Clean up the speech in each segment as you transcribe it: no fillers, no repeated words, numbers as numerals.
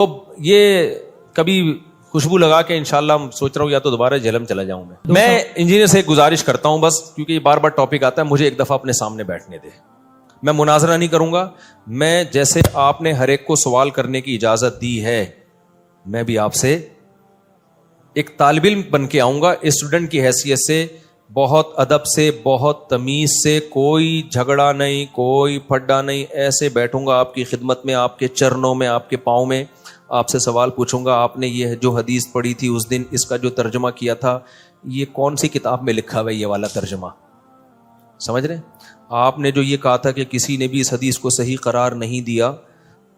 تو یہ کبھی خوشبو لگا کے انشاءاللہ سوچ رہا ہوں یا تو دوبارہ جہلم چلا جاؤں میں انجینئر سے گزارش کرتا ہوں بس، کیونکہ یہ بار بار ٹاپک آتا ہے، مجھے ایک دفعہ اپنے سامنے بیٹھنے دے. میں مناظرہ نہیں کروں گا. میں جیسے آپ نے ہر ایک کو سوال کرنے کی اجازت دی ہے، میں بھی آپ سے ایک طالب علم بن کے آؤں گا، اسٹوڈنٹ کی حیثیت سے، بہت ادب سے، بہت تمیز سے، کوئی جھگڑا نہیں، کوئی پھڈا نہیں، ایسے بیٹھوں گا آپ کی خدمت میں، آپ کے چرنوں میں، آپ کے پاؤں میں، آپ سے سوال پوچھوں گا. آپ نے یہ جو حدیث پڑھی تھی اس دن، اس کا جو ترجمہ کیا تھا، یہ کون سی کتاب میں لکھا ہوا ہے یہ والا ترجمہ؟ سمجھ رہے ہیں؟ آپ نے جو یہ کہا تھا کہ کسی نے بھی اس حدیث کو صحیح قرار نہیں دیا،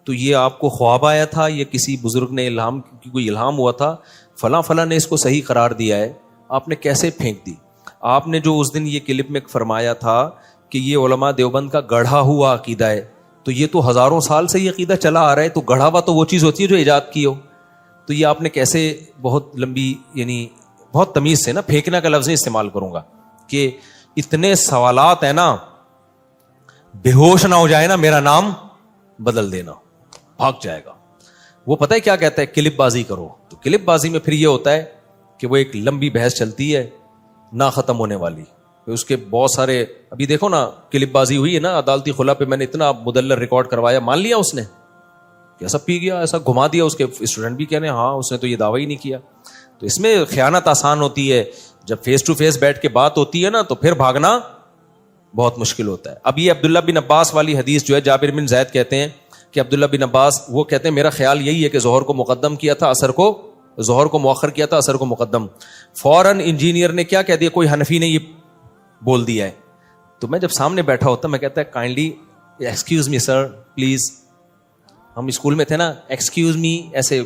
تو یہ آپ کو خواب آیا تھا، یہ کسی بزرگ نے کوئی الہام ہوا تھا، فلاں فلاں نے اس کو صحیح قرار دیا ہے، آپ نے کیسے پھینک دی؟ آپ نے جو اس دن یہ کلپ میں فرمایا تھا کہ یہ علماء دیوبند کا گڑھا ہوا عقیدہ ہے، تو یہ تو ہزاروں سال سے یہ عقیدہ چلا آ رہا ہے، تو گڑھا ہوا تو وہ چیز ہوتی ہے جو ایجاد کی ہو. تو یہ آپ نے کیسے بہت لمبی، یعنی بہت تمیز سے نا، پھینکنا کا لفظ استعمال کروں گا کہ اتنے سوالات ہیں نا، بے ہوش نہ ہو جائے نا، میرا نام بدل دینا، بھاگ جائے گا. وہ پتہ ہے کیا کہتا ہے؟ کلپ بازی کرو. تو کلپ بازی میں پھر یہ ہوتا ہے کہ وہ ایک لمبی بحث چلتی ہے نہ ختم ہونے والی. اس کے بہت سارے، ابھی دیکھو نا کلپ بازی ہوئی ہے نا عدالتی خلا پہ، میں نے اتنا مدلل ریکارڈ کروایا، مان لیا اس نے کہ ایسا پی گیا، ایسا گھما دیا. اس کے اسٹوڈنٹ بھی کہنے ہاں اس نے تو یہ دعویٰ ہی نہیں کیا. تو اس میں خیانت آسان ہوتی ہے، جب فیس ٹو فیس بیٹھ کے بات ہوتی ہے نا تو پھر بھاگنا بہت مشکل ہوتا ہے. اب یہ عبداللہ بن عباس والی حدیث جو ہے، جابر بن زید کہتے ہیں کہ عبداللہ بن عباس وہ کہتے ہیں میرا خیال یہی ہے کہ ظہر کو مقدم کیا تھا، عصر کو، ظہر کو مؤخر کیا تھا، عصر کو مقدم. فوراً انجینئر نے کیا کہہ دیا، کوئی حنفی نے یہ بول دیا ہے. تو میں جب سامنے بیٹھا ہوتا میں کہتا ہے kindly excuse me sir please. ہم اسکول میں تھے نا، ایکسکیوز می ایسے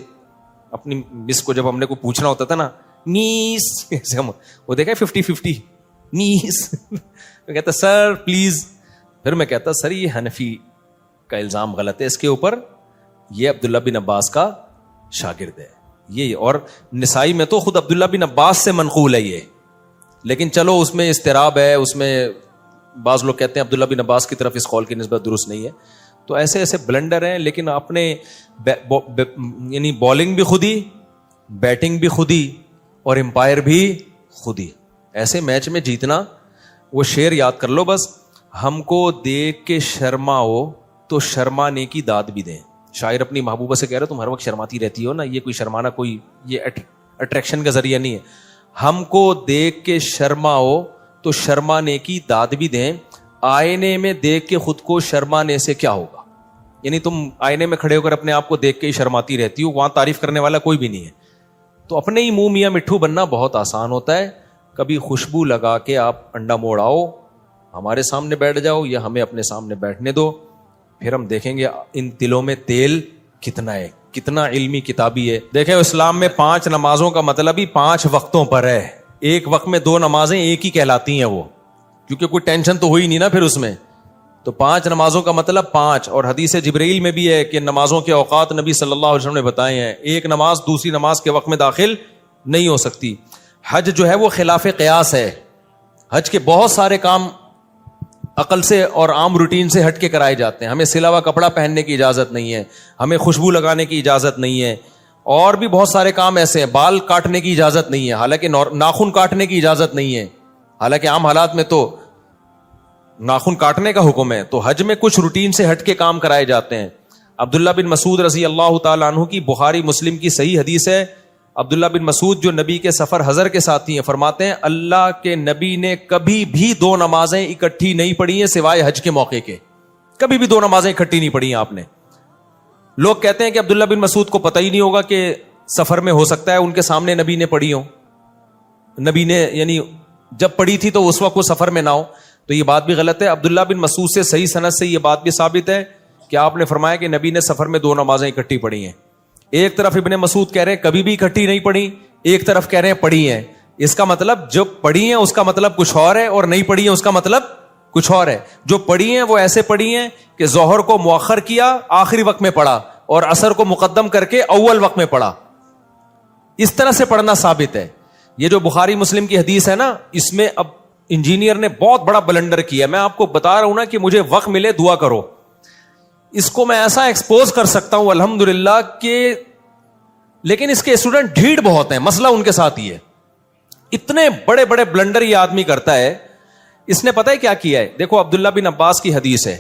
اپنی مس کو جب ہم نے کو پوچھنا ہوتا تھا نا، میس ایسے ہم وہ دیکھا 50-50 میس. میں کہتا سر پلیز. پھر میں کہتا سر یہ حنفی کا الزام غلط ہے اس کے اوپر، یہ عبداللہ بن عباس کا شاگرد ہے یہ. اور نسائی میں تو خود عبداللہ بن عباس سے منقول ہے یہ، لیکن چلو اس میں اضطراب ہے، اس میں بعض لوگ کہتے ہیں عبداللہ بن عباس کی طرف اس قول کی نسبت درست نہیں ہے. تو ایسے ایسے بلنڈر ہیں، لیکن اپنے یعنی بالنگ بھی خود ہی، بیٹنگ بھی خود ہی، اور امپائر بھی خود ہی. ایسے میچ میں جیتنا، وہ شعر یاد کر لو بس، ہم کو دیکھ کے شرماؤ تو شرمانے کی داد بھی دیں. شاعر اپنی محبوبہ سے کہہ رہے تم ہر وقت شرماتی رہتی ہو نا، یہ کوئی شرمانا کوئی یہ اٹریکشن کا ذریعہ نہیں ہے. ہم کو دیکھ کے شرماؤ تو شرمانے کی داد بھی دیں، آئینے میں دیکھ کے خود کو شرمانے سے کیا ہوگا. یعنی تم آئینے میں کھڑے ہو کر اپنے آپ کو دیکھ کے ہی شرماتی رہتی ہو، وہاں تعریف کرنے والا کوئی بھی نہیں ہے. تو اپنے ہی منہ میاں مٹھو بننا بہت آسان ہوتا ہے. کبھی خوشبو لگا کے آپ انڈا موڑ آؤ، ہمارے سامنے بیٹھ جاؤ یا ہمیں اپنے سامنے بیٹھنے دو، پھر ہم دیکھیں گے ان تلوں میں تیل کتنا ہے، کتنا علمی کتابی ہے. دیکھیں اسلام میں 5 نمازوں کا مطلب ہی 5 وقتوں پر ہے. ایک وقت میں 2 نمازیں ایک ہی کہلاتی ہیں وہ، کیونکہ کوئی ٹینشن تو ہوئی نہیں نا پھر اس میں. تو 5 نمازوں کا مطلب 5. اور حدیث جبرائیل میں بھی ہے کہ نمازوں کے اوقات نبی صلی اللہ علیہ وسلم نے بتائے ہیں، ایک نماز دوسری نماز کے وقت میں داخل نہیں ہو سکتی. حج جو ہے وہ خلاف قیاس ہے. حج کے بہت سارے کام عقل سے اور عام روٹین سے ہٹ کے کرائے جاتے ہیں. ہمیں سلا ہوا کپڑا پہننے کی اجازت نہیں ہے، ہمیں خوشبو لگانے کی اجازت نہیں ہے، اور بھی بہت سارے کام ایسے ہیں. بال کاٹنے کی اجازت نہیں ہے، حالانکہ ناخن کاٹنے کی اجازت نہیں ہے، حالانکہ عام حالات میں تو ناخن کاٹنے کا حکم ہے. تو حج میں کچھ روٹین سے ہٹ کے کام کرائے جاتے ہیں. عبداللہ بن مسعود رضی اللہ تعالیٰ عنہ کی بخاری مسلم کی صحیح حدیث ہے. عبداللہ بن مسعود جو نبی کے سفر حضر کے ساتھی ہیں، فرماتے ہیں اللہ کے نبی نے کبھی بھی 2 نمازیں اکٹھی نہیں پڑھی ہیں سوائے حج کے موقع کے. کبھی بھی 2 نمازیں اکٹھی نہیں پڑھی ہیں آپ نے. لوگ کہتے ہیں کہ عبداللہ بن مسعود کو پتہ ہی نہیں ہوگا کہ سفر میں ہو سکتا ہے ان کے سامنے نبی نے پڑھی ہو، نبی نے یعنی جب پڑھی تھی تو اس وقت وہ سفر میں نہ ہو. تو یہ بات بھی غلط ہے. عبداللہ بن مسعود سے صحیح سند سے یہ بات بھی ثابت ہے کہ آپ نے فرمایا کہ نبی نے سفر میں 2 نمازیں اکٹھی پڑھی ہیں. ایک طرف ابن مسعود کہہ رہے ہیں کبھی بھی اکٹھی نہیں پڑھی، ایک طرف کہہ رہے ہیں پڑھی ہیں. اس کا مطلب جو پڑھی ہیں اس کا مطلب کچھ اور ہے، اور نہیں پڑھی ہیں اس کا مطلب کچھ اور ہے. جو پڑھی ہیں وہ ایسے پڑھی ہیں کہ ظہر کو مؤخر کیا آخری وقت میں پڑھا، اور عصر کو مقدم کر کے اول وقت میں پڑھا. اس طرح سے پڑھنا ثابت ہے. یہ جو بخاری مسلم کی حدیث ہے نا، اس میں اب انجینئر نے بہت بڑا بلنڈر کیا. میں آپ کو بتا رہا ہوں نا کہ مجھے وقت ملے دعا کرو. اس کو میں ایسا ایکسپوز کر سکتا ہوں الحمدللہ کہ لیکن اس کے اسٹوڈنٹ ڈھیڑ بہت ہیں. مسئلہ ان کے ساتھ ہی ہے, اتنے بڑے بڑے بلنڈر یہ آدمی کرتا ہے. اس نے پتہ ہے کیا کیا ہے؟ دیکھو عبداللہ بن عباس کی حدیث ہے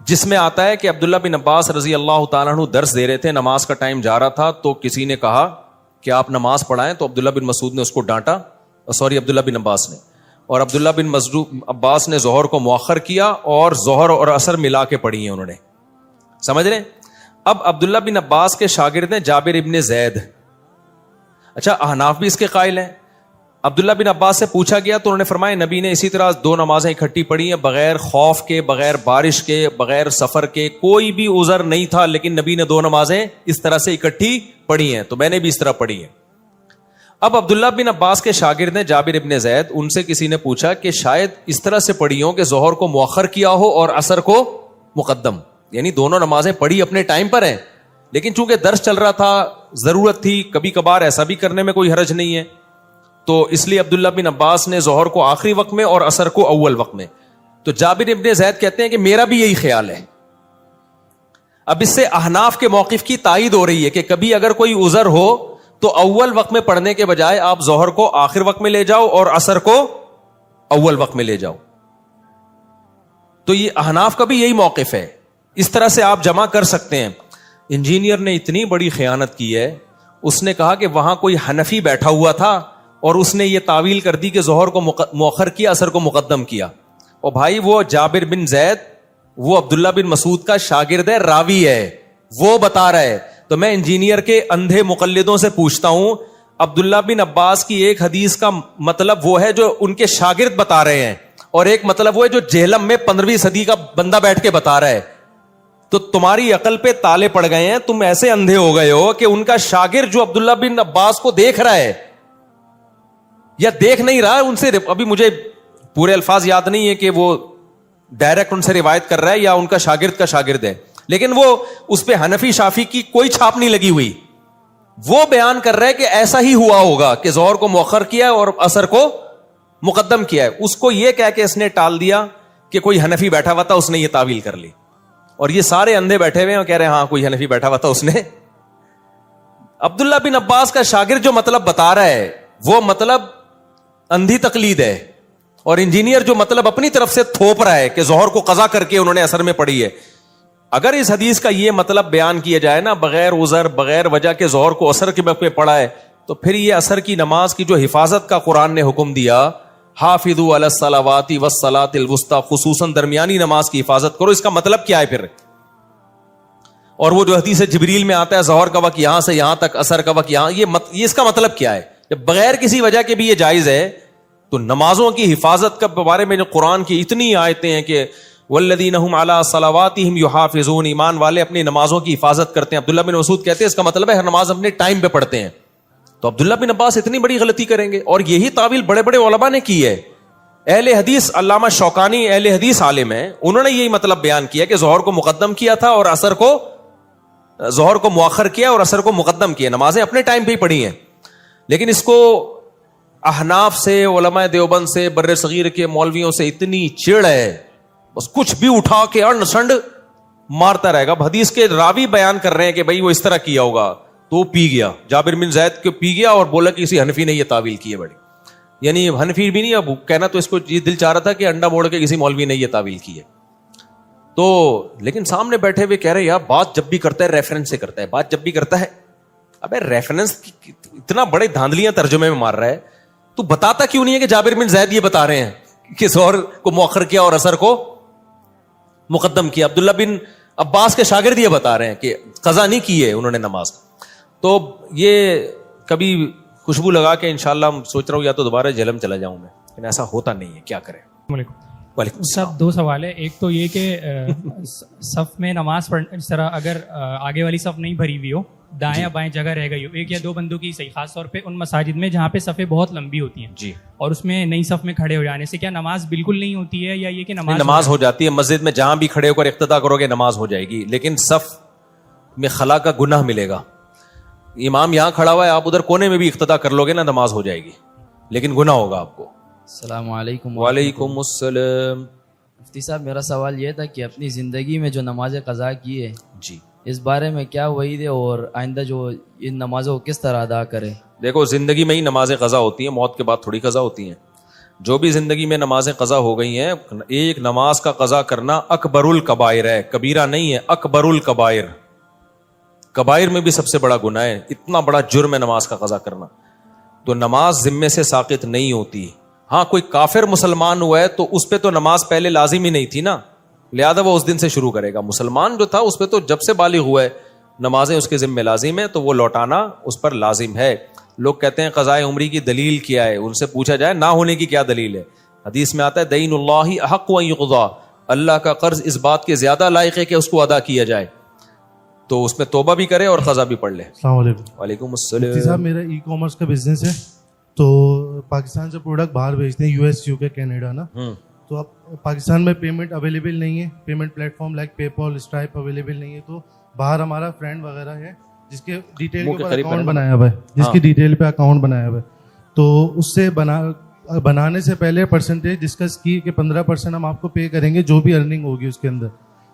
جس میں آتا ہے کہ عبداللہ بن عباس رضی اللہ تعالیٰ عنہ درس دے رہے تھے, نماز کا ٹائم جا رہا تھا, تو کسی نے کہا کہ آپ نماز پڑھائیں, تو عبداللہ بن مسعود نے اس کو ڈانٹا, عبداللہ بن عباس نے, اور عبداللہ بن عباس نے ظہر کو مؤخر کیا اور ظہر اور عصر ملا کے پڑھی ہیں انہوں نے. سمجھ رہے ہیں؟ اب عبداللہ بن عباس کے شاگرد ہیں جابر ابن زید. اچھا, احناف بھی اس کے قائل ہیں. عبداللہ بن عباس سے پوچھا گیا تو انہوں نے فرمایا نبی نے اسی طرح 2 نمازیں اکٹھی پڑھی ہیں, بغیر خوف کے, بغیر بارش کے, بغیر سفر کے, کوئی بھی عذر نہیں تھا, لیکن نبی نے 2 نمازیں اس طرح سے اکٹھی پڑھی ہیں, تو میں نے بھی اس طرح پڑھی ہیں. اب عبداللہ بن عباس کے شاگرد ہیں جابر ابن زید, ان سے کسی نے پوچھا کہ شاید اس طرح سے پڑھی ہوں کہ ظہر کو مؤخر کیا ہو اور عصر کو مقدم, یعنی دونوں نمازیں پڑھی اپنے ٹائم پر ہیں, لیکن چونکہ درس چل رہا تھا, ضرورت تھی, کبھی کبھار ایسا بھی کرنے میں کوئی حرج نہیں ہے, تو اس لیے عبداللہ بن عباس نے ظہر کو آخری وقت میں اور عصر کو اول وقت میں. تو جابر ابن زید کہتے ہیں کہ میرا بھی یہی خیال ہے. اب اس سے احناف کے موقف کی تائید ہو رہی ہے کہ کبھی اگر کوئی عذر ہو تو اول وقت میں پڑھنے کے بجائے آپ ظہر کو آخر وقت میں لے جاؤ اور عصر کو اول وقت میں لے جاؤ. تو یہ احناف کا بھی یہی موقف ہے, اس طرح سے آپ جمع کر سکتے ہیں. انجینئر نے اتنی بڑی خیانت کی ہے, اس نے کہا کہ وہاں کوئی حنفی بیٹھا ہوا تھا اور اس نے یہ تعویل کر دی کہ ظہر کو مؤخر کیا, عصر کو مقدم کیا. اور بھائی وہ جابر بن زید وہ عبداللہ بن مسعود کا شاگرد ہے, راوی ہے, وہ بتا رہا ہے. تو میں انجینئر کے اندھے مقلدوں سے پوچھتا ہوں, عبداللہ بن عباس کی ایک حدیث کا مطلب وہ ہے جو ان کے شاگرد بتا رہے ہیں, اور ایک مطلب وہ ہے جو جہلم میں 15ویں صدی کا بندہ بیٹھ کے بتا رہا ہے. تو تمہاری عقل پہ تالے پڑ گئے ہیں, تم ایسے اندھے ہو گئے ہو کہ ان کا شاگرد جو عبداللہ بن عباس کو دیکھ رہا ہے یا دیکھ نہیں رہا, ان سے ابھی مجھے پورے الفاظ یاد نہیں ہے کہ وہ ڈائریکٹ ان سے روایت کر رہا ہے یا ان کا شاگرد ہے, لیکن وہ اس پہ حنفی شافی کی کوئی چھاپ نہیں لگی ہوئی. وہ بیان کر رہا ہے کہ ایسا ہی ہوا ہوگا کہ ظہر کو مؤخر کیا اور عصر کو مقدم کیا ہے. اس کو یہ کہہ کے اس نے ٹال دیا کہ کوئی حنفی بیٹھا ہوا تھا, اس نے یہ تعویل کر لی, اور یہ سارے اندھے بیٹھے ہوئے ہیں اور کہہ رہے ہیں ہاں کوئی حنفی بیٹھا ہوا تھا, اس نے. عبداللہ بن عباس کا شاگرد جو مطلب بتا رہا ہے وہ مطلب اندھی تقلید ہے, اور انجینئر جو مطلب اپنی طرف سے تھوپ رہا ہے کہ ظہر کو قضا کر کے انہوں نے عصر میں پڑھی ہے. اگر اس حدیث کا یہ مطلب بیان کیا جائے نا, بغیر عذر بغیر وجہ کے ظہر کو عصر کے وقت میں پڑھا ہے, تو پھر یہ عصر کی نماز کی جو حفاظت کا قرآن نے حکم دیا, حافظوا علی الصلوات والصلاۃ الوسطی, خصوصاً درمیانی نماز کی حفاظت کرو, اس کا مطلب کیا ہے پھر؟ اور وہ جو حدیث جبریل میں آتا ہے ظہر کا وقت یہاں سے یہاں تک, عصر کا وقت یہاں, یہ اس کا مطلب کیا ہے؟ جب بغیر کسی وجہ کے بھی یہ جائز ہے, تو نمازوں کی حفاظت کے بارے میں جو قرآن کی اتنی آیتیں ہیں کہ والذین هم علی صلواتہم یحافظون, ایمان والے اپنی نمازوں کی حفاظت کرتے ہیں. عبداللہ بن مسعود کہتے ہیں اس کا مطلب ہے ہر نماز اپنے ٹائم پہ پڑھتے ہیں. تو عبداللہ بن عباس اتنی بڑی غلطی کریں گے؟ اور یہی تعویل بڑے بڑے علماء نے کی ہے. اہل حدیث علامہ شوکانی اہل حدیث عالم ہیں, انہوں نے یہی مطلب بیان کیا کہ ظہر کو مقدم کیا تھا اور عصر کو, ظہر کو مؤخر کیا اور عصر کو مقدم کیا, نمازیں اپنے ٹائم پہ ہی پڑھی ہیں. لیکن اس کو احناف سے, علماء دیوبند سے, بر صغیر کے مولویوں سے اتنی چڑ ہے, بس کچھ بھی اٹھا کے اڑ سنڈ مارتا رہے گا. اب حدیث کے راوی بیان کر رہے ہیں کہ بھائی وہ اس طرح کیا ہوگا, تو وہ پی گیا, جابر بن زید کو پی گیا اور بولا کہ کسی حنفی نے یہ تعویل کی ہے بڑی, یعنی حنفی بھی نہیں, اب کہنا تو اس کو یہ دل چاہ رہا تھا کہ انڈا موڑ کے کسی مولوی نے یہ تعویل کی ہے. تو لیکن سامنے بیٹھے ہوئے کہہ رہے یار بات جب بھی کرتا ہے ریفرنس سے کرتا ہے, بات جب بھی کرتا ہے, ابے ریفرنس اتنا بڑے دھاندلیاں ترجمے میں مار رہا ہے, تو بتاتا کیوں نہیں ہے کہ جابر بن زید یہ بتا رہے ہیں کہ ظہر کو مؤخر کیا اور عصر کو مقدم کیا. عبداللہ بن عباس کے شاگرد یہ بتا رہے ہیں کہ قضا نہیں کی ہے انہوں نے نماز. تو یہ کبھی خوشبو لگا کے انشاءاللہ سوچ رہا ہوں یا تو دوبارہ جہلم چلا جاؤں میں, لیکن ایسا ہوتا نہیں ہے, کیا کریں. وعلیکم السلام. 2 سوال ہے. ایک تو یہ کہ صف میں نماز پڑھنے اس طرح اگر آگے والی صف نہیں بھری ہوئی ہو, دائیں یا بائیں جگہ رہ گئی ہو, 1 یا 2 بندوں کی صحیح, خاص طور پہ ان مساجد میں جہاں پہ صفیں بہت لمبی ہوتی ہیں جی, اور اس میں نئی صف میں کھڑے ہو جانے سے کیا نماز بالکل نہیں ہوتی ہے, یا یہ کہ نماز ہو جاتی ہے؟ مسجد میں جہاں بھی کھڑے ہو کر اقتدا کرو گے نماز ہو جائے گی, لیکن صف میں خلا کا گناہ ملے گا. امام یہاں کھڑا ہوا ہے, آپ ادھر کونے میں بھی اقتدا کر لو گے نا, نماز ہو جائے گی, لیکن گناہ ہوگا آپ کو. السلام علیکم. وعلیکم السلام. مفتی صاحب میرا سوال یہ تھا کہ اپنی زندگی میں جو نماز قضا کی ہے جی, اس بارے میں کیا وعید ہے اور آئندہ جو ان نمازوں کو کس طرح ادا کرے؟ دیکھو زندگی میں ہی نمازیں قضا ہوتی ہیں, موت کے بعد تھوڑی قضا ہوتی ہیں. جو بھی زندگی میں نمازیں قضا ہو گئی ہیں, ایک نماز کا قضا کرنا اکبر الکبائر ہے, کبیرہ نہیں ہے, اکبر الکبائر. کبائر میں بھی سب سے بڑا گناہ ہے, اتنا بڑا جرم ہے نماز کا قضا کرنا. تو نماز ذمے سے ساقط نہیں ہوتی. ہاں کوئی کافر مسلمان ہوا ہے تو اس پہ تو نماز پہلے لازم ہی نہیں تھی نا, لہذا وہ اس دن سے شروع کرے گا. مسلمان جو تھا اس پہ تو جب سے بالغ ہوا ہے نمازیں اس کے ذمہ لازم ہے, تو وہ لوٹانا اس پر لازم ہے. لوگ کہتے ہیں قضاء عمری کی دلیل کیا ہے, ان سے پوچھا جائے نہ ہونے کی کیا دلیل ہے. حدیث میں آتا ہے دین اللہ احق ان یقضى, اللہ کا قرض اس بات کے زیادہ لائق ہے کہ اس کو ادا کیا جائے. تو اس میں توبہ بھی کرے اور قضا بھی پڑھ لے. السلام علیکم. وعلیکم مفتی السلام. صاحب میرا ای کامرس کا بزنس ہے, تو پاکستان سے پروڈکٹ باہر بھیجتے ہیں, یو ایس, یو کے, کینیڈا نا. تو اب پاکستان میں پیمنٹ اویلیبل نہیں ہے, پیمنٹ پلیٹ فارم لائک پے پال, اسٹرائپ اویلیبل نہیں ہے. تو باہر ہمارا فرینڈ وغیرہ ہے جس کے ڈیٹیل کے اوپر اکاؤنٹ بنایا ہوا ہے, جس کی ڈیٹیل پہ اکاؤنٹ بنایا ہوا ہے, تو اس سے بنانے سے پہلے پرسنٹیج ڈسکس کی کہ 15% ہم آپ کو پے کریں گے جو بھی ارننگ ہوگی اس کے اندر.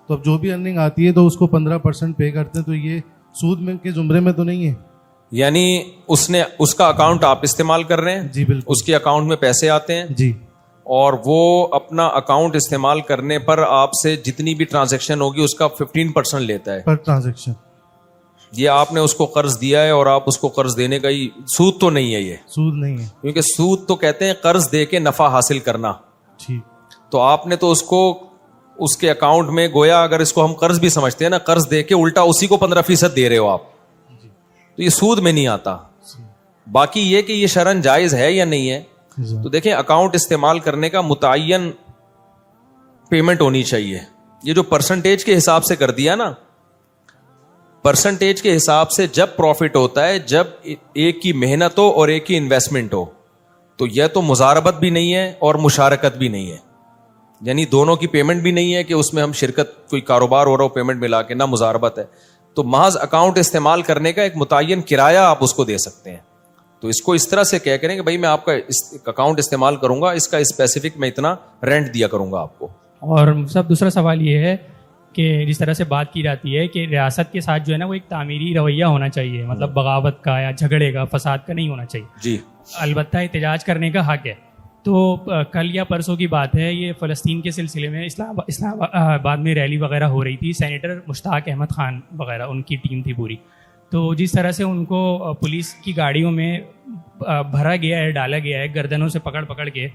تو اب جو بھی ارننگ آتی ہے تو اس کو 15% پے کرتے ہیں. تو یہ سود میں کے زمرے میں تو نہیں ہے؟ یعنی اس کا اکاؤنٹ آپ استعمال کر رہے ہیں؟ جی بالکل. اس کے اکاؤنٹ میں پیسے آتے ہیں جی, اور وہ اپنا اکاؤنٹ استعمال کرنے پر آپ سے جتنی بھی ٹرانزیکشن ہوگی اس کا 15% لیتا ہے پر ٹرانزیکشن. یہ آپ نے اس کو قرض دیا ہے اور آپ اس کو قرض دینے کا ہی, سود تو نہیں ہے یہ, سود نہیں ہے کیونکہ سود تو کہتے ہیں قرض دے کے نفع حاصل کرنا. ٹھیک. تو آپ نے تو اس کو اس کے اکاؤنٹ میں گویا اگر اس کو ہم قرض بھی سمجھتے ہیں نا, قرض دے کے الٹا اسی کو 15% دے رہے ہو آپ, تو یہ سود میں نہیں آتا. باقی یہ کہ یہ شرعن جائز ہے یا نہیں ہے, تو دیکھیں اکاؤنٹ استعمال کرنے کا متعین پیمنٹ ہونی چاہیے. یہ جو پرسنٹیج کے حساب سے کر دیا نا, پرسنٹیج کے حساب سے جب پروفٹ ہوتا ہے جب ایک کی محنت ہو اور ایک کی انویسٹمنٹ ہو, تو یہ تو مزاربت بھی نہیں ہے اور مشارکت بھی نہیں ہے, یعنی دونوں کی پیمنٹ بھی نہیں ہے کہ اس میں ہم شرکت, کوئی کاروبار ہو رہا ہو پیمنٹ ملا کے, نہ مزاربت ہے. تو محض اکاؤنٹ استعمال کرنے کا ایک متعین کرایہ آپ اس کو دے سکتے ہیں. تو اس کو اس طرح سے کہہ کریں کہ بھائی میں آپ کا اکاؤنٹ استعمال کروں گا, اس کا اسپیسیفک میں اتنا رینٹ دیا کروں گا آپ کو. اور سب دوسرا سوال یہ ہے کہ جس طرح سے بات کی جاتی ہے کہ ریاست کے ساتھ جو ہے نا وہ ایک تعمیری رویہ ہونا چاہیے, مطلب بغاوت کا یا جھگڑے کا, فساد کا نہیں ہونا چاہیے. جی البتہ احتجاج کرنے کا حق ہے. تو کل یا پرسوں کی بات ہے, یہ فلسطین کے سلسلے میں اسلام آباد میں ریلی وغیرہ ہو رہی تھی, سینیٹر مشتاق احمد خان وغیرہ ان کی ٹیم تھی پوری. تو جس طرح سے ان کو پولیس کی گاڑیوں میں بھرا گیا ہے, ڈالا گیا ہے گردنوں سے پکڑ کے,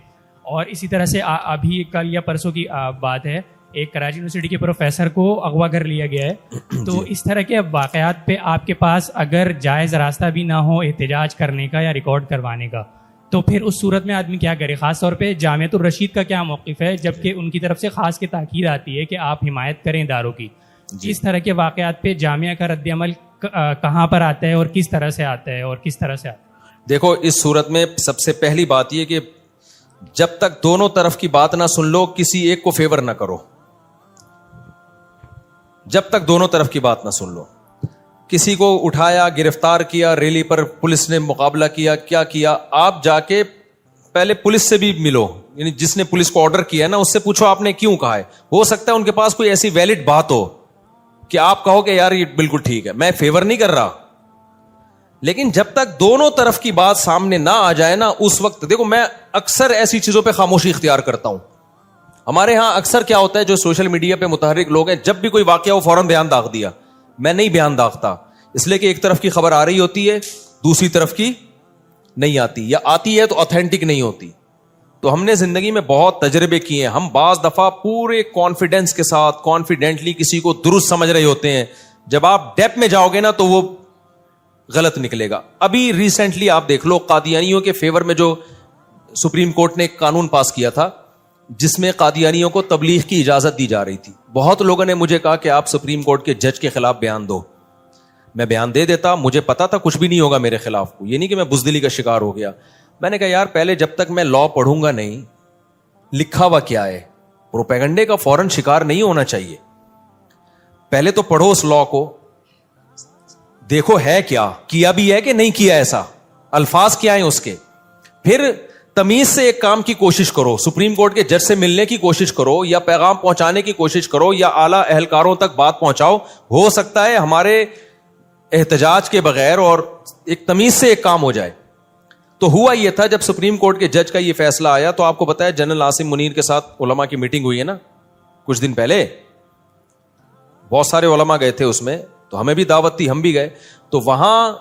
اور اسی طرح سے ابھی کل یا پرسوں کی بات ہے, ایک کراچی یونیورسٹی کے پروفیسر کو اغوا کر لیا گیا ہے. تو اس طرح کے واقعات پہ آپ کے پاس اگر جائز راستہ بھی نہ ہو احتجاج کرنے کا یا ریکارڈ کروانے کا, تو پھر اس صورت میں آدمی کیا کرے؟ خاص طور پہ جامعۃ الرشید کا کیا موقف ہے, جبکہ ان کی طرف سے خاص کے تاکید آتی ہے کہ آپ حمایت کریں اداروں کی. اس طرح کے واقعات پہ جامعہ کا رد عمل کہاں پر آتا ہے اور کس طرح سے آتا ہے اور کس طرح سے آتا ہے؟ دیکھو اس صورت میں سب سے پہلی بات یہ کہ جب تک دونوں طرف کی بات نہ سن لو کسی ایک کو فیور نہ کرو. جب تک دونوں طرف کی بات نہ سن لو, کسی کو اٹھایا, گرفتار کیا, ریلی پر پولیس نے مقابلہ کیا, کیا کیا, آپ جا کے پہلے پولیس سے بھی ملو, یعنی جس نے پولیس کو آرڈر کیا نا اس سے پوچھو آپ نے کیوں کہا ہے. ہو سکتا ہے ان کے پاس کوئی ایسی ویلڈ بات ہو کہ آپ کہو کہ یار یہ بالکل ٹھیک ہے, میں فیور نہیں کر رہا. لیکن جب تک دونوں طرف کی بات سامنے نہ آ جائے نا, اس وقت دیکھو میں اکثر ایسی چیزوں پہ خاموشی اختیار کرتا ہوں. ہمارے ہاں اکثر کیا ہوتا ہے, جو سوشل میڈیا پہ متحرک لوگ ہیں, جب بھی کوئی واقعہ ہو فوراً بیان داغ دیا. میں نہیں بیان داغتا, اس لیے کہ ایک طرف کی خبر آ رہی ہوتی ہے, دوسری طرف کی نہیں آتی, یا آتی ہے تو آتھینٹک نہیں ہوتی. تو ہم نے زندگی میں بہت تجربے کیے ہیں. ہم بعض دفعہ پورے کانفیڈنس کے ساتھ کانفیڈنٹلی کسی کو درست سمجھ رہے ہوتے ہیں, جب آپ ڈیپ میں جاؤ گے نا تو وہ غلط نکلے گا. ابھی ریسنٹلی آپ دیکھ لو, قادیانیوں کے فیور میں جو سپریم کورٹ نے ایک قانون پاس کیا تھا جس میں قادیانیوں کو تبلیغ کی اجازت دی جا رہی تھی. بہت لوگوں نے مجھے کہا کہ آپ سپریم کورٹ کے جج کے خلاف بیان دو. میں بیان دے دیتا, مجھے پتا تھا کچھ بھی نہیں ہوگا میرے خلاف, کو یہ نہیں کہ میں بزدلی کا شکار ہو گیا. میں نے کہا یار پہلے جب تک میں لا پڑھوں گا نہیں, لکھا ہوا کیا ہے, پروپیگنڈے کا فوراً شکار نہیں ہونا چاہیے. پہلے تو پڑھو اس لا کو, دیکھو ہے کیا, کیا بھی ہے کہ نہیں کیا, ایسا الفاظ کیا ہیں اس کے, پھر تمیز سے ایک کام کی کوشش کرو, سپریم کورٹ کے جج سے ملنے کی کوشش کرو, یا پیغام پہنچانے کی کوشش کرو, یا اعلیٰ اہلکاروں تک بات پہنچاؤ. ہو سکتا ہے ہمارے احتجاج کے بغیر اور ایک تمیز سے ایک کام ہو جائے. تو ہوا یہ تھا, جب سپریم کورٹ کے جج کا یہ فیصلہ آیا تو آپ کو پتا ہے جنرل عاصم منیر کے ساتھ علماء کی میٹنگ ہوئی ہے نا کچھ دن پہلے, بہت سارے علماء گئے تھے اس میں, تو ہمیں بھی دعوت تھی, ہم بھی گئے. تو وہاں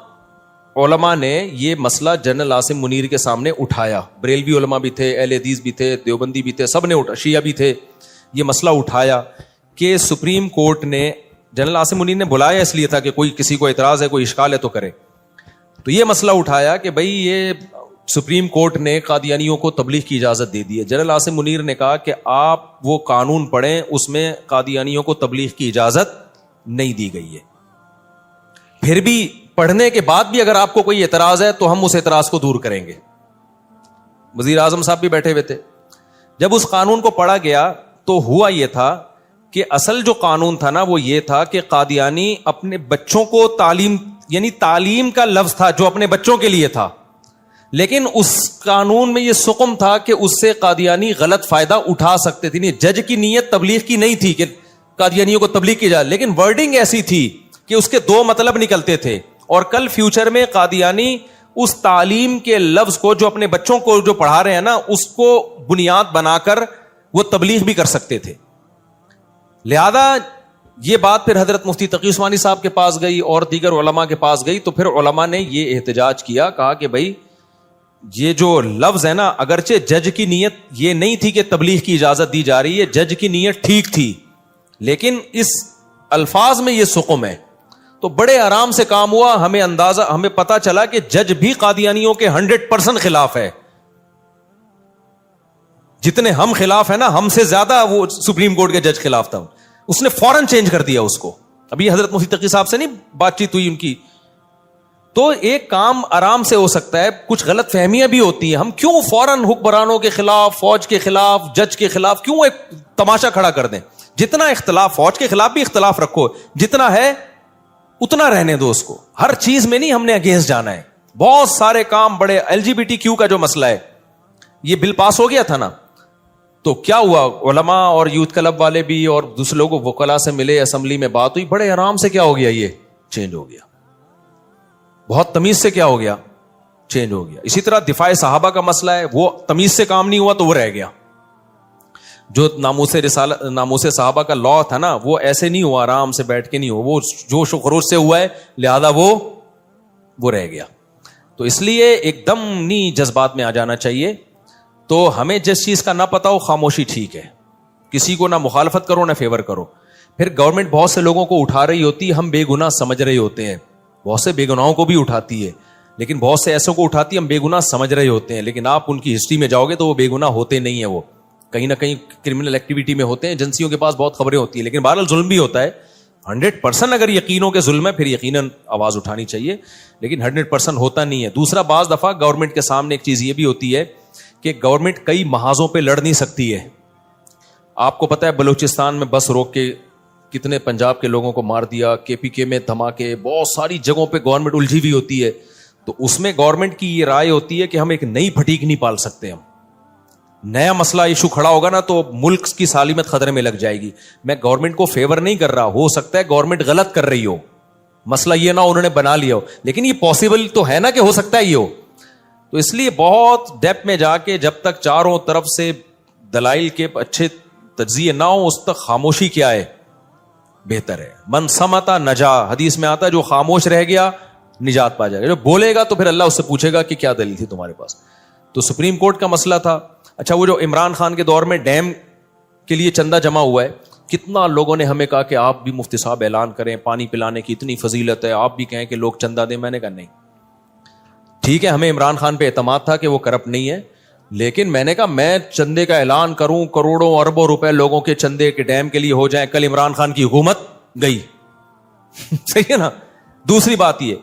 علماء نے یہ مسئلہ جنرل عاصم منیر کے سامنے اٹھایا. بریلوی علماء بھی تھے, اہل حدیث بھی تھے, دیوبندی بھی تھے, سب نے شیعہ بھی تھے. یہ مسئلہ اٹھایا کہ سپریم کورٹ نے, جنرل عاصم منیر نے بلایا اس لیے تھا کہ کوئی کسی کو اعتراض ہے, کوئی اشکال ہے تو کرے. تو یہ مسئلہ اٹھایا کہ بھائی یہ سپریم کورٹ نے قادیانیوں کو تبلیغ کی اجازت دے دی ہے. جنرل عاصم منیر نے کہا کہ آپ وہ قانون پڑھیں, اس میں قادیانیوں کو تبلیغ کی اجازت نہیں دی گئی ہے. پھر بھی پڑھنے کے بعد بھی اگر آپ کو کوئی اعتراض ہے تو ہم اس اعتراض کو دور کریں گے. وزیر اعظم صاحب بھی بیٹھے ہوئے تھے. جب اس قانون کو پڑھا گیا تو ہوا یہ تھا کہ اصل جو قانون تھا نا وہ یہ تھا کہ قادیانی اپنے بچوں کو تعلیم, یعنی تعلیم کا لفظ تھا جو اپنے بچوں کے لیے تھا, لیکن اس قانون میں یہ سقم تھا کہ اس سے قادیانی غلط فائدہ اٹھا سکتے تھے. جج کی نیت تبلیغ کی نہیں تھی کہ قادیانیوں کو تبلیغ کی جائے, لیکن ورڈنگ ایسی تھی کہ اس کے دو مطلب نکلتے تھے, اور کل فیوچر میں قادیانی اس تعلیم کے لفظ کو جو اپنے بچوں کو جو پڑھا رہے ہیں نا اس کو بنیاد بنا کر وہ تبلیغ بھی کر سکتے تھے. لہذا یہ بات پھر حضرت مفتی تقی عثمانی صاحب کے پاس گئی اور دیگر علماء کے پاس گئی. تو پھر علماء نے یہ احتجاج کیا, کہا کہ بھائی یہ جو لفظ ہے نا, اگرچہ جج کی نیت یہ نہیں تھی کہ تبلیغ کی اجازت دی جا رہی ہے, جج کی نیت ٹھیک تھی, لیکن اس الفاظ میں یہ سقم ہے. تو بڑے آرام سے کام ہوا. ہمیں پتا چلا کہ جج بھی قادیانیوں کے 100% خلاف ہے. جتنے ہم خلاف ہیں نا, ہم سے زیادہ وہ سپریم کورٹ کے جج خلاف تھا. اس نے فوراً چینج کر دیا اس کو. ابھی حضرت مفتی تقی صاحب سے نہیں بات چیت ہوئی ان کی. تو ایک کام آرام سے ہو سکتا ہے, کچھ غلط فہمیاں بھی ہوتی ہیں, ہم کیوں فوراً حکمرانوں کے خلاف, فوج کے خلاف, جج کے خلاف کیوں ایک تماشا کھڑا کر دیں. جتنا اختلاف, فوج کے خلاف بھی اختلاف رکھو, جتنا ہے اتنا رہنے دو اس کو. ہر چیز میں نہیں ہم نے اگینسٹ جانا ہے. بہت سارے کام بڑے, LGBTQ کا جو مسئلہ ہے یہ بل پاس ہو گیا تھا نا, تو کیا ہوا, علماء اور یوتھ کلب والے بھی اور دوسرے لوگوں وکلاء سے ملے, اسمبلی میں بات ہوئی, بڑے آرام سے کیا ہو گیا, یہ چینج ہو گیا. بہت تمیز سے کیا ہو گیا, چینج ہو گیا. اسی طرح دفاع صحابہ کا مسئلہ ہے, وہ تمیز سے کام نہیں ہوا تو وہ رہ گیا. جو ناموس صحابہ کا لا تھا نا وہ ایسے نہیں ہوا, آرام سے بیٹھ کے نہیں ہوا, وہ جوش و خروش سے ہوا ہے, لہذا وہ رہ گیا. تو اس لیے ایک دم نہیں جذبات میں آ جانا چاہیے. تو ہمیں جس چیز کا نہ پتا ہو خاموشی ٹھیک ہے, کسی کو نہ مخالفت کرو نہ فیور کرو. پھر گورنمنٹ بہت سے لوگوں کو اٹھا رہی ہوتی ہے, ہم بے گناہ سمجھ رہے ہوتے ہیں, بہت سے بے گناہوں کو بھی اٹھاتی ہے, لیکن بہت سے ایسوں کو اٹھاتی ہے ہم بے گناہ سمجھ رہے ہوتے ہیں, لیکن آپ ان کی ہسٹری میں جاؤ گے تو وہ بے گناہ ہوتے نہیں ہیں, وہ کہیں نہ کہیں کرمنل ایکٹیویٹی میں ہوتے ہیں. ایجنسیوں کے پاس بہت خبریں ہوتی ہیں, لیکن بہرحال ظلم بھی ہوتا ہے. 100% اگر یقینوں کے ظلم ہے پھر یقیناً آواز اٹھانی چاہیے, لیکن 100% ہوتا نہیں ہے. دوسرا, بعض دفعہ گورنمنٹ کے سامنے ایک چیز یہ بھی ہوتی ہے کہ گورنمنٹ کئی محاذوں پہ لڑ نہیں سکتی ہے. آپ کو پتا ہے بلوچستان میں بس روک کے کتنے پنجاب کے لوگوں کو مار دیا, KPK میں دھماکے, بہت ساری جگہوں پہ گورنمنٹ الجھی ہوئی ہوتی ہے. تو اس میں گورنمنٹ کی یہ رائے ہوتی ہے کہ ہم ایک نئی پھٹیک نہیں پال سکتے. ہم نیا مسئلہ ایشو کھڑا ہوگا نا تو ملک کی سالمیت خطرے میں لگ جائے گی. میں گورنمنٹ کو فیور نہیں کر رہا, ہو سکتا ہے گورنمنٹ غلط کر رہی ہو, مسئلہ یہ نہ انہوں نے بنا لیا ہو, لیکن یہ پاسبل تو ہے نا کہ ہو سکتا ہے یہ ہو. تو اس لیے بہت ڈیپتھ میں جا کے جب تک چاروں طرف سے دلائل کے اچھے تجزیے نہ ہو اس تک خاموشی کیا ہے, بہتر ہے. من سمتا نجا, حدیث میں آتا ہے جو خاموش رہ گیا نجات پا جائے گا, جو بولے گا تو پھر اللہ اس سے پوچھے گا کہ کیا دلیل تھی تمہارے پاس. تو سپریم کورٹ کا مسئلہ تھا. اچھا, وہ جو عمران خان کے دور میں ڈیم کے لیے چندہ جمع ہوا ہے, کتنا لوگوں نے ہمیں کہا کہ آپ بھی مفتی صاحب اعلان کریں, پانی پلانے کی اتنی فضیلت ہے, آپ بھی کہیں کہ لوگ چندہ دیں. میں نے کہا نہیں, ٹھیک ہے, ہمیں عمران خان پہ اعتماد تھا کہ وہ کرپٹ نہیں ہے, لیکن میں نے کہا میں چندے کا اعلان کروں, کروڑوں اربوں روپے لوگوں کے چندے کے ڈیم کے لیے ہو جائیں, کل عمران خان کی حکومت گئی. صحیح ہے نا. دوسری بات یہ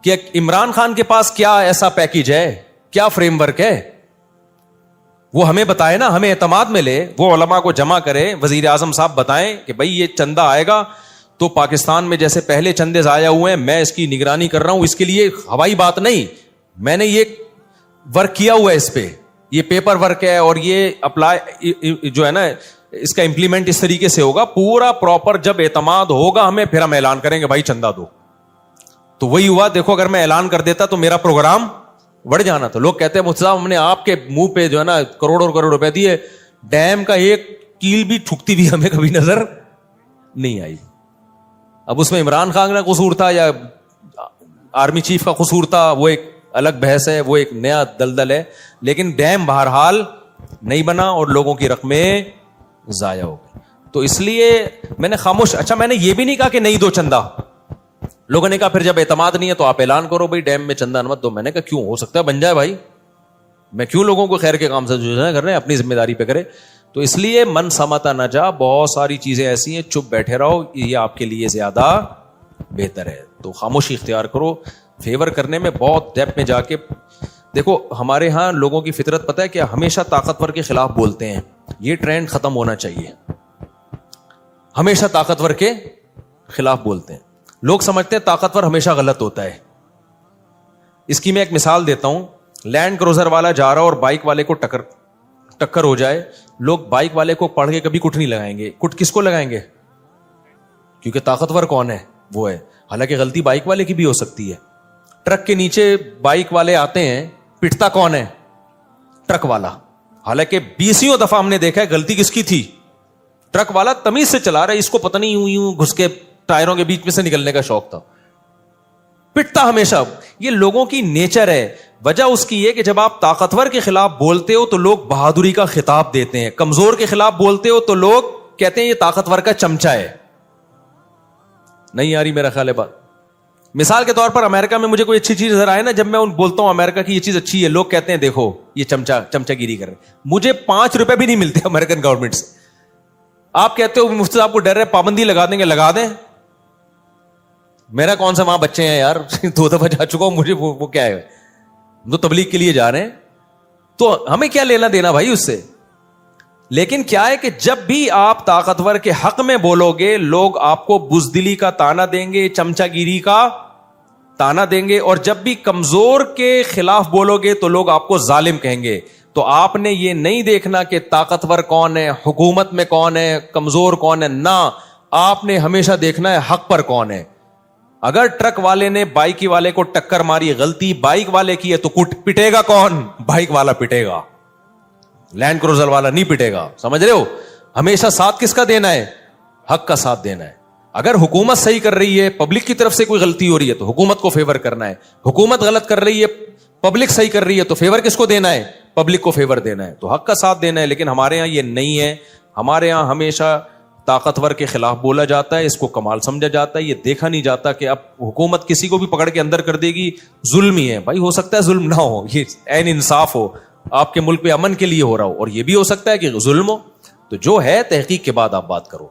کہ عمران خان کے پاس کیا ایسا پیکیج ہے, کیا فریم ورک ہے, وہ ہمیں بتائے نا, ہمیں اعتماد میں لے, وہ علماء کو جمع کرے, وزیر اعظم صاحب بتائیں کہ بھائی یہ چندہ آئے گا تو پاکستان میں جیسے پہلے چندے ضائع ہوئے ہیں میں اس کی نگرانی کر رہا ہوں, اس کے لیے ہوائی بات نہیں, میں نے یہ ورک کیا ہوا ہے اس پہ, یہ پیپر ورک ہے اور یہ اپلائی جو ہے نا اس کا امپلیمنٹ اس طریقے سے ہوگا, پورا پراپر. جب اعتماد ہوگا ہمیں, پھر ہم اعلان کریں گے بھائی چندہ دو. تو وہی ہوا, دیکھو اگر میں اعلان کر دیتا تو میرا پروگرام بڑھ جانا تھا. لوگ کہتے ہیں مفتی صاحب ہم نے آپ کے منہ پہ جو ہے نا کروڑوں کروڑ روپے دیے, ڈیم کا ایک کیل بھی ٹھکتی بھی ہمیں کبھی نظر نہیں آئی. اب اس میں عمران خان کا قصور تھا یا آرمی چیف کا قصور تھا, وہ ایک الگ بحث ہے, وہ ایک نیا دلدل ہے. لیکن ڈیم بہرحال نہیں بنا اور لوگوں کی رقمیں ضائع ہو گئی. تو اس لیے میں نے خاموش. اچھا میں نے یہ بھی نہیں کہا کہ نہیں دو چندہ. لوگوں نے کہا پھر جب اعتماد نہیں ہے تو آپ اعلان کرو بھائی ڈیم میں چندہ مت دو. میں نے کہا کیوں, ہو سکتا ہے بن جائے بھائی, میں کیوں لوگوں کو خیر کے کام سے جو کر رہے ہیں اپنی ذمہ داری پہ کرے. تو اس لیے من سمتا نہ جا, بہت ساری چیزیں ایسی ہیں, چپ بیٹھے رہو, یہ آپ کے لیے زیادہ بہتر ہے. تو خاموشی اختیار کرو. فیور کرنے میں بہت ڈیپ میں جا کے دیکھو, ہمارے ہاں لوگوں کی فطرت پتہ ہے کہ ہمیشہ طاقتور کے خلاف بولتے ہیں. یہ ٹرینڈ ختم ہونا چاہیے. ہمیشہ طاقتور کے خلاف بولتے ہیں. لوگ سمجھتے ہیں طاقتور ہمیشہ غلط ہوتا ہے. اس کی میں ایک مثال دیتا ہوں. لینڈ کروزر والا جا رہا اور بائک والے کو ٹکر ہو جائے, لوگ بائک والے کو پڑھ کے کبھی کٹ نہیں لگائیں گے. کٹ کس کو لگائیں گے؟ کیونکہ طاقتور کون ہے, وہ ہے. حالانکہ غلطی بائک والے کی بھی ہو سکتی ہے. ٹرک کے نیچے بائک والے آتے ہیں, پٹتا کون ہے؟ ٹرک والا. حالانکہ 20 دفعہ ہم نے دیکھا ہے غلطی کس کی تھی؟ ٹرک والا تمیز سے چلا رہا ہے, اس کو پتہ نہیں یوں گھس کے ٹائروں کے بیچ میں سے نکلنے کا شوق تھا. پٹتا ہمیشہ. یہ لوگوں کی نیچر ہے. وجہ اس کی یہ کہ جب آپ طاقتور کے خلاف بولتے ہو تو لوگ بہادری کا خطاب دیتے ہیں, کمزور کے خلاف بولتے ہو تو لوگ کہتے ہیں یہ طاقتور کا چمچہ ہے. نہیں آ رہی میرا خیال ہے بات. مثال کے طور پر امریکہ میں مجھے کوئی اچھی چیز نظر آئے نا, جب میں بولتا ہوں امریکہ کی یہ چیز اچھی ہے, لوگ کہتے ہیں دیکھو یہ چمچہ گیری کر رہے ہیں. مجھے 5 روپے بھی نہیں ملتے امریکن گورنمنٹ سے. آپ کہتے ہو مفتی صاحب کو ڈر ہے, پابندی لگا دیں گے, لگا دیں. میرا کون سا وہاں بچے ہیں یار, 2 دفعہ جا چکا ہوں, مجھے وہ کیا ہے, تو تبلیغ کے لیے جا رہے ہیں, تو ہمیں کیا لینا دینا بھائی اس سے. لیکن کیا ہے کہ جب بھی آپ طاقتور کے حق میں بولو گے, لوگ آپ کو بزدلی کا تانا دیں گے, چمچہ گیری کا تانا دیں گے. اور جب بھی کمزور کے خلاف بولو گے تو لوگ آپ کو ظالم کہیں گے. تو آپ نے یہ نہیں دیکھنا کہ طاقتور کون ہے, حکومت میں کون ہے, کمزور کون ہے, نہ, آپ نے ہمیشہ دیکھنا ہے حق پر کون ہے. اگر ٹرک والے نے بائک والے کو ٹکر ماری, غلطی بائک والے کی ہے, تو پٹے گا کون؟ بائک والا پٹے گا, لینڈ کروزر والا نہیں پٹے گا. سمجھ رہے ہو؟ ہمیشہ ساتھ کس کا دینا ہے؟ حق کا ساتھ دینا ہے. اگر حکومت صحیح کر رہی ہے, پبلک کی طرف سے کوئی غلطی ہو رہی ہے تو حکومت کو فیور کرنا ہے. حکومت غلط کر رہی ہے, پبلک صحیح کر رہی ہے, تو فیور کس کو دینا ہے؟ پبلک کو فیور دینا ہے. تو حق کا ساتھ دینا ہے. لیکن ہمارے یہاں یہ نہیں ہے. ہمارے یہاں ہمیشہ طاقتور کے خلاف بولا جاتا ہے, اس کو کمال سمجھا جاتا ہے. یہ دیکھا نہیں جاتا کہ اب حکومت کسی کو بھی پکڑ کے اندر کر دے گی, ظلم ہی ہے. بھائی ہو سکتا ہے ظلم نہ ہو, یہ عین انصاف ہو, آپ کے ملک پہ امن کے لیے ہو رہا ہو, اور یہ بھی ہو سکتا ہے کہ ظلم ہو. تو جو ہے تحقیق کے بعد آپ بات کرو.